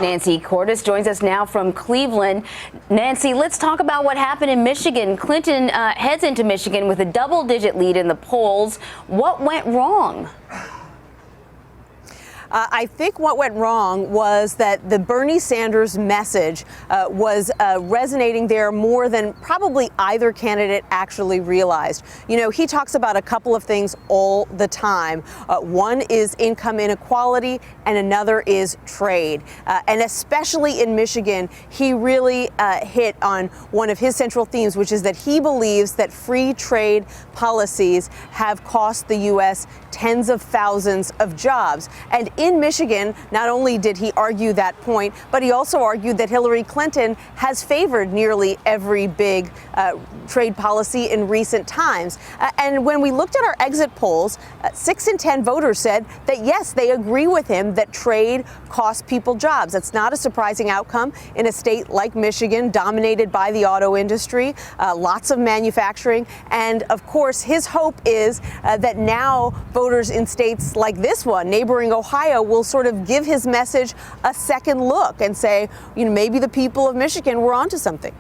Nancy Cordes joins us now from Cleveland. Nancy, let's talk about what happened in Michigan. Clinton heads into Michigan with a double-digit lead in the polls. What went wrong? I think what went wrong was that the Bernie Sanders message was resonating there more than probably either candidate actually realized. You know, he talks about a couple of things all the time. One is income inequality and another is trade. And especially in Michigan, he really hit on one of his central themes, which is that he believes that free trade policies have cost the U.S. tens of thousands of jobs. And in Michigan, not only did he argue that point, but he also argued that Hillary Clinton has favored nearly every big trade policy in recent times. And when we looked at our exit polls, 6 in 10 voters said that, yes, they agree with him that trade costs people jobs. That's not a surprising outcome in a state like Michigan, dominated by the auto industry, lots of manufacturing. And of course, his hope is that now voters in states like this one, neighboring Ohio, will sort of give his message a second look and say, you know, maybe the people of Michigan were onto something.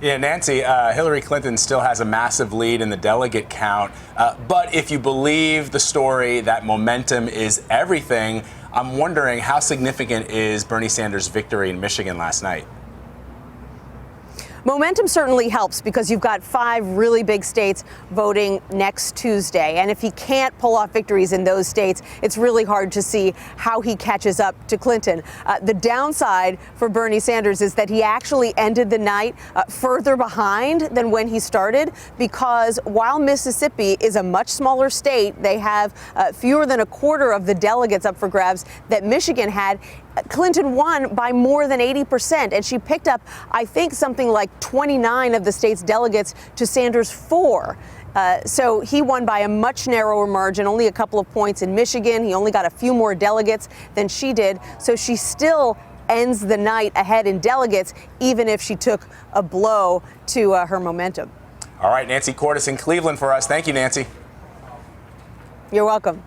Yeah, Nancy, Hillary Clinton still has a massive lead in the delegate count. But if you believe the story that momentum is everything, I'm wondering how significant is Bernie Sanders' victory in Michigan last night? Momentum certainly helps because you've got 5 really big states voting next Tuesday. And if he can't pull off victories in those states, it's really hard to see how he catches up to Clinton. The downside for Bernie Sanders is that he actually ended the night further behind than when he started, because while Mississippi is a much smaller state, they have fewer than a quarter of the delegates up for grabs that Michigan had. Clinton won by more than 80%, and she picked up, I think, something like 29 of the state's delegates to Sanders' 4. So he won by a much narrower margin, only a couple of points in Michigan. He only got a few more delegates than she did. So she still ends the night ahead in delegates, even if she took a blow to her momentum. All right, Nancy Cordes in Cleveland for us. Thank you, Nancy. You're welcome.